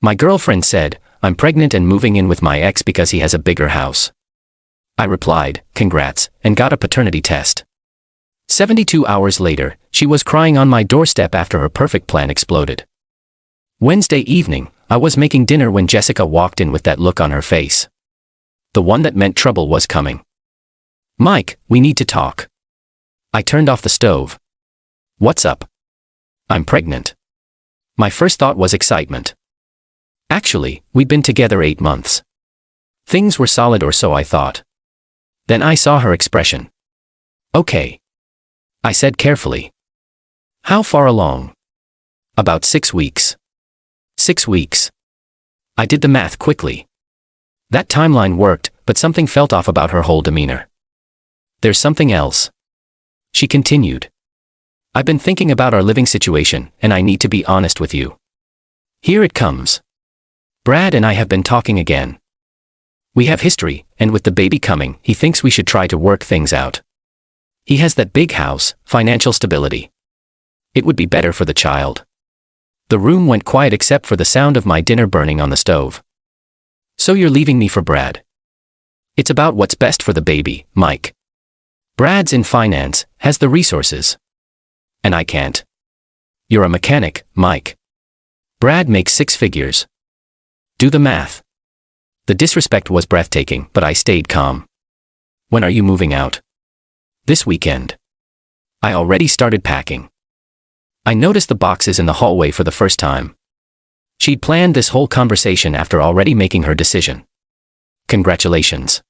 My girlfriend said, I'm pregnant and moving in with my ex because he has a bigger house. I replied, congrats, and got a paternity test. 72 hours later, she was crying on my doorstep after her perfect plan exploded. Wednesday evening, I was making dinner when Jessica walked in with that look on her face. The one that meant trouble was coming. Mike, we need to talk. I turned off the stove. What's up? I'm pregnant. My first thought was excitement. Actually, we'd been together 8 months. Things were solid, or so I thought. Then I saw her expression. Okay. I said carefully. How far along? About 6 weeks. 6 weeks. I did the math quickly. That timeline worked, but something felt off about her whole demeanor. There's something else. She continued. I've been thinking about our living situation, and I need to be honest with you. Here it comes. Brad and I have been talking again. We have history, and with the baby coming, he thinks we should try to work things out. He has that big house, financial stability. It would be better for the child. The room went quiet except for the sound of my dinner burning on the stove. So you're leaving me for Brad? It's about what's best for the baby, Mike. Brad's in finance, has the resources. And I can't. You're a mechanic, Mike. Brad makes 6 figures. Do the math. The disrespect was breathtaking, but I stayed calm. When are you moving out? This weekend. I already started packing. I noticed the boxes in the hallway for the first time. She'd planned this whole conversation after already making her decision. Congratulations.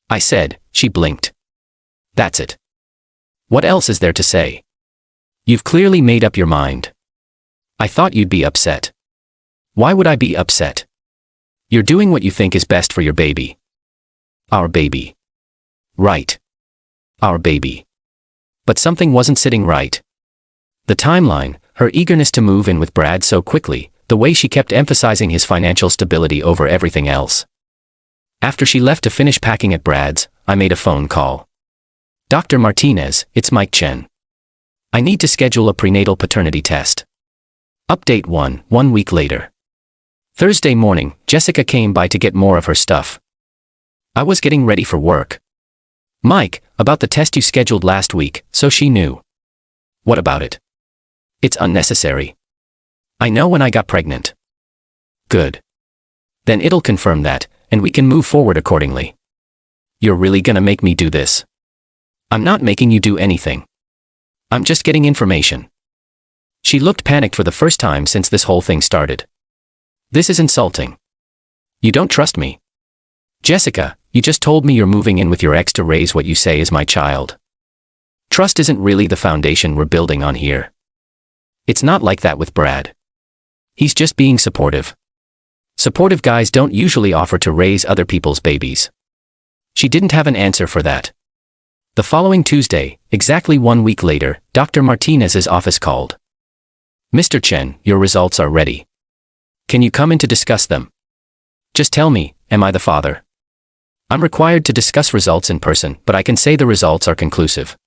I said. She blinked. That's it. What else is there to say? You've clearly made up your mind. I thought you'd be upset. Why would I be upset? You're doing what you think is best for your baby. Our baby. Right. Our baby. But something wasn't sitting right. The timeline, her eagerness to move in with Brad so quickly, the way she kept emphasizing his financial stability over everything else. After she left to finish packing at Brad's, I made a phone call. Dr. Martinez, it's Mike Chen. I need to schedule a prenatal paternity test. Update 1 week later. Thursday morning, Jessica came by to get more of her stuff. I was getting ready for work. Mike, about the test you scheduled last week, so she knew. What about it? It's unnecessary. I know when I got pregnant. Good. Then it'll confirm that, and we can move forward accordingly. You're really gonna make me do this? I'm not making you do anything. I'm just getting information. She looked panicked for the first time since this whole thing started. This is insulting. You don't trust me. Jessica, you just told me you're moving in with your ex to raise what you say is my child. Trust isn't really the foundation we're building on here. It's not like that with Brad. He's just being supportive. Supportive guys don't usually offer to raise other people's babies. She didn't have an answer for that. The following Tuesday, exactly 1 week later, Dr. Martinez's office called. Mr. Chen, your results are ready. Can you come in to discuss them? Just tell me, am I the father? I'm required to discuss results in person, but I can say the results are conclusive.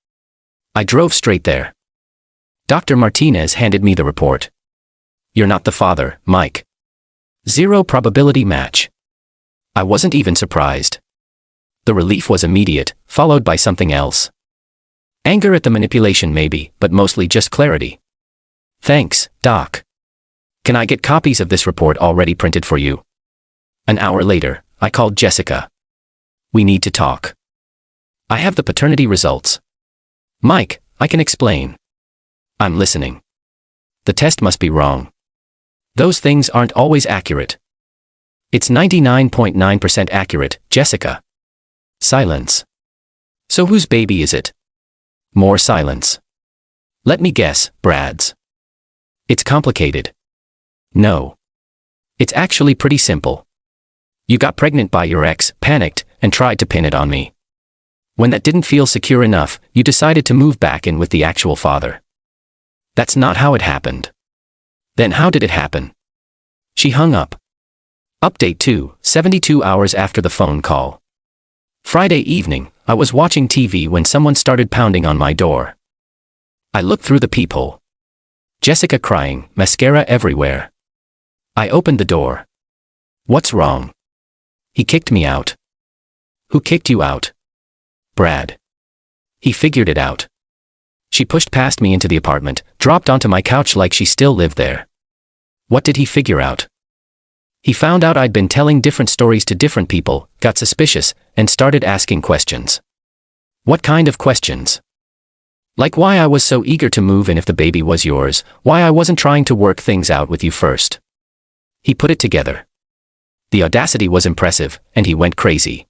I drove straight there. Dr. Martinez handed me the report. You're not the father, Mike. 0 probability match. I wasn't even surprised. The relief was immediate, followed by something else. Anger at the manipulation maybe, but mostly just clarity. Thanks, Doc. Can I get copies of this report already printed for you? An hour later, I called Jessica. We need to talk. I have the paternity results. Mike, I can explain. I'm listening. The test must be wrong. Those things aren't always accurate. It's 99.9% accurate, Jessica. Silence. So whose baby is it? More silence. Let me guess, Brad's. It's complicated. No. It's actually pretty simple. You got pregnant by your ex, panicked, and tried to pin it on me. When that didn't feel secure enough, you decided to move back in with the actual father. That's not how it happened. Then how did it happen? She hung up. Update 2, 72 hours after the phone call. Friday evening, I was watching TV when someone started pounding on my door. I looked through the peephole. Jessica crying, mascara everywhere. I opened the door. What's wrong? He kicked me out. Who kicked you out? Brad. He figured it out. She pushed past me into the apartment, dropped onto my couch like she still lived there. What did he figure out? He found out I'd been telling different stories to different people, got suspicious, and started asking questions. What kind of questions? Like why I was so eager to move in if the baby was yours, why I wasn't trying to work things out with you first. He put it together. The audacity was impressive, and he went crazy.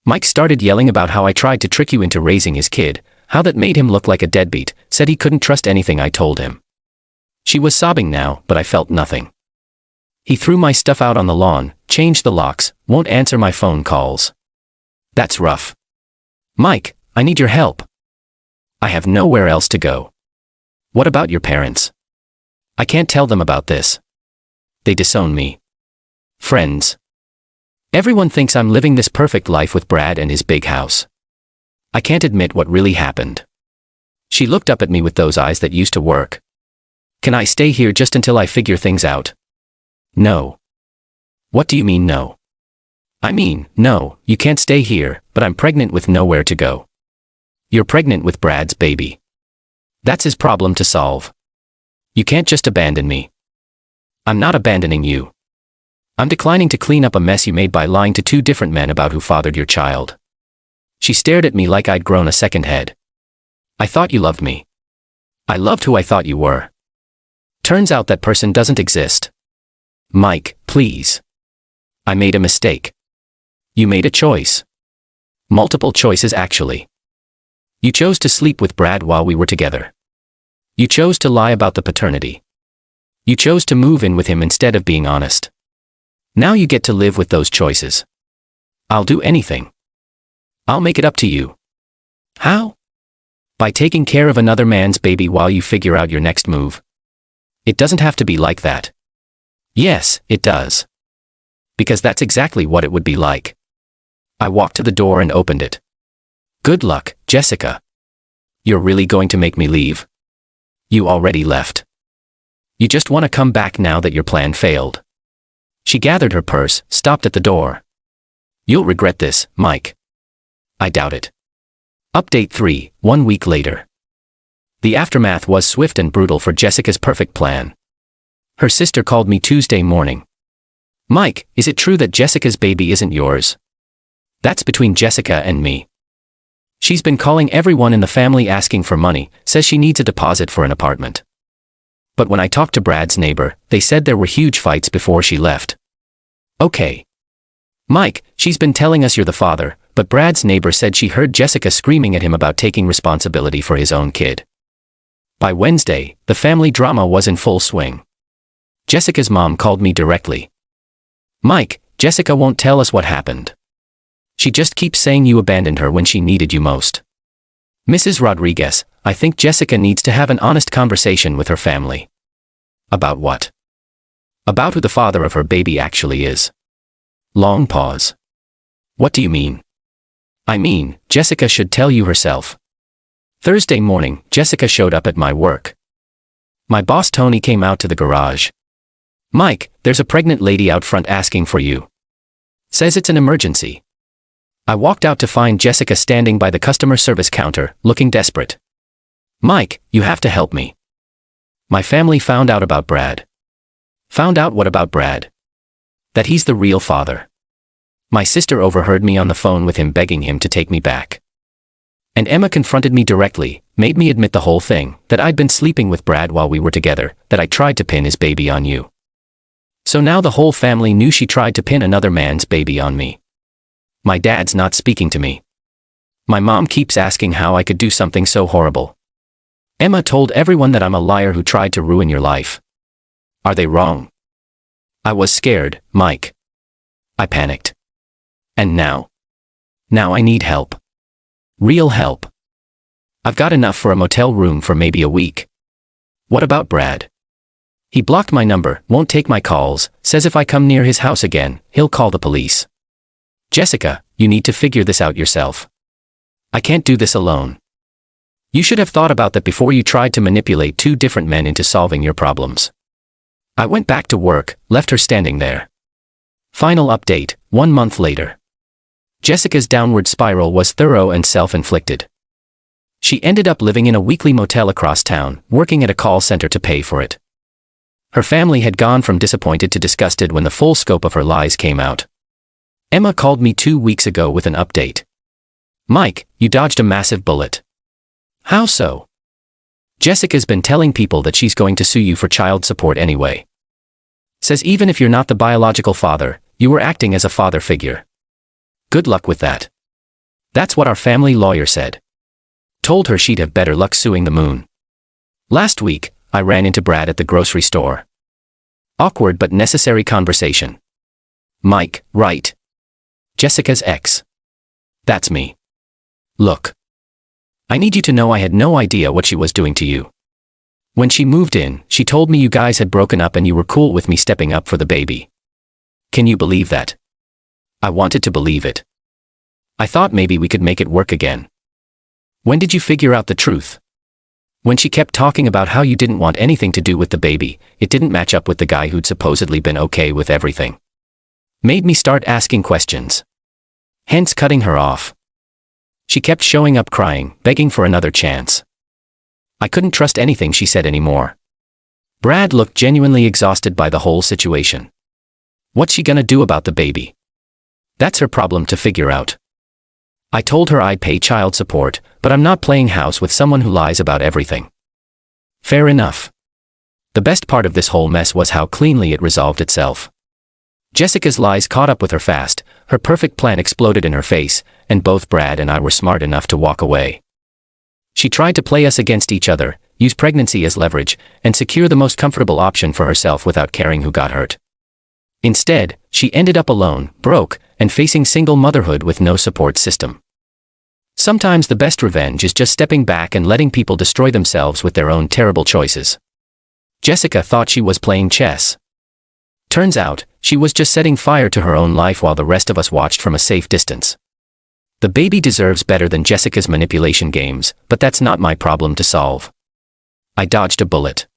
Mike started yelling about how I tried to trick you into raising his kid, how that made him look like a deadbeat, said he couldn't trust anything I told him. She was sobbing now, but I felt nothing. He threw my stuff out on the lawn, changed the locks, won't answer my phone calls. That's rough. Mike, I need your help. I have nowhere else to go. What about your parents? I can't tell them about this. They disown me. Friends. Everyone thinks I'm living this perfect life with Brad and his big house. I can't admit what really happened. She looked up at me with those eyes that used to work. Can I stay here just until I figure things out? No. What do you mean no? I mean, no, you can't stay here, but I'm pregnant with nowhere to go. You're pregnant with Brad's baby. That's his problem to solve. You can't just abandon me. I'm not abandoning you. I'm declining to clean up a mess you made by lying to 2 different men about who fathered your child. She stared at me like I'd grown a second head. I thought you loved me. I loved who I thought you were. Turns out that person doesn't exist. Mike, please. I made a mistake. You made a choice. Multiple choices, actually. You chose to sleep with Brad while we were together. You chose to lie about the paternity. You chose to move in with him instead of being honest. Now you get to live with those choices. I'll do anything. I'll make it up to you. How? By taking care of another man's baby while you figure out your next move. It doesn't have to be like that. Yes, it does. Because that's exactly what it would be like. I walked to the door and opened it. Good luck, Jessica. You're really going to make me leave? You already left. You just want to come back now that your plan failed. She gathered her purse, stopped at the door. You'll regret this, Mike. I doubt it. Update 3, 1 week later. The aftermath was swift and brutal for Jessica's perfect plan. Her sister called me Tuesday morning. Mike, is it true that Jessica's baby isn't yours? That's between Jessica and me. She's been calling everyone in the family asking for money, says she needs a deposit for an apartment. But when I talked to Brad's neighbor, they said there were huge fights before she left. Okay. Mike, she's been telling us you're the father, but Brad's neighbor said she heard Jessica screaming at him about taking responsibility for his own kid. By Wednesday, the family drama was in full swing. Jessica's mom called me directly. Mike, Jessica won't tell us what happened. She just keeps saying you abandoned her when she needed you most. Mrs. Rodriguez, I think Jessica needs to have an honest conversation with her family. About what? About who the father of her baby actually is. Long pause. What do you mean? I mean, Jessica should tell you herself. Thursday morning, Jessica showed up at my work. My boss Tony came out to the garage. Mike, there's a pregnant lady out front asking for you. Says it's an emergency. I walked out to find Jessica standing by the customer service counter, looking desperate. Mike, you have to help me. My family found out about Brad. Found out what about Brad? That he's the real father. My sister overheard me on the phone with him begging him to take me back. And Emma confronted me directly, made me admit the whole thing, that I'd been sleeping with Brad while we were together, that I tried to pin his baby on you. So now the whole family knew she tried to pin another man's baby on me. My dad's not speaking to me. My mom keeps asking how I could do something so horrible. Emma told everyone that I'm a liar who tried to ruin your life. Are they wrong? I was scared, Mike. I panicked. And now? Now I need help. Real help. I've got enough for a motel room for maybe a week. What about Brad? He blocked my number, won't take my calls, says if I come near his house again, he'll call the police. Jessica, you need to figure this out yourself. I can't do this alone. You should have thought about that before you tried to manipulate 2 different men into solving your problems. I went back to work, left her standing there. Final update, 1 month later. Jessica's downward spiral was thorough and self-inflicted. She ended up living in a weekly motel across town, working at a call center to pay for it. Her family had gone from disappointed to disgusted when the full scope of her lies came out. Emma called me 2 weeks ago with an update. "Mike, you dodged a massive bullet." "How so?" "Jessica's been telling people that she's going to sue you for child support anyway. Says even if you're not the biological father, you were acting as a father figure. Good luck with that." That's what our family lawyer said. Told her she'd have better luck suing the moon. Last week, I ran into Brad at the grocery store. Awkward but necessary conversation. "Mike, right? Jessica's ex." "That's me. Look. I need you to know I had no idea what she was doing to you. When she moved in, she told me you guys had broken up and you were cool with me stepping up for the baby. Can you believe that? I wanted to believe it. I thought maybe we could make it work again. When did you figure out the truth? When she kept talking about how you didn't want anything to do with the baby, it didn't match up with the guy who'd supposedly been okay with everything. Made me start asking questions. Hence cutting her off. She kept showing up crying, begging for another chance. I couldn't trust anything she said anymore. Brad looked genuinely exhausted by the whole situation. What's she gonna do about the baby? That's her problem to figure out. I told her I'd pay child support, but I'm not playing house with someone who lies about everything. Fair enough. The best part of this whole mess was how cleanly it resolved itself. Jessica's lies caught up with her fast, her perfect plan exploded in her face, and both Brad and I were smart enough to walk away. She tried to play us against each other, use pregnancy as leverage, and secure the most comfortable option for herself without caring who got hurt. Instead, she ended up alone, broke, and facing single motherhood with no support system. Sometimes the best revenge is just stepping back and letting people destroy themselves with their own terrible choices. Jessica thought she was playing chess. Turns out, she was just setting fire to her own life while the rest of us watched from a safe distance. The baby deserves better than Jessica's manipulation games, but that's not my problem to solve. I dodged a bullet.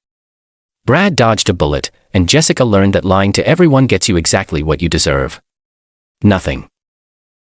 Brad dodged a bullet, and Jessica learned that lying to everyone gets you exactly what you deserve. Nothing.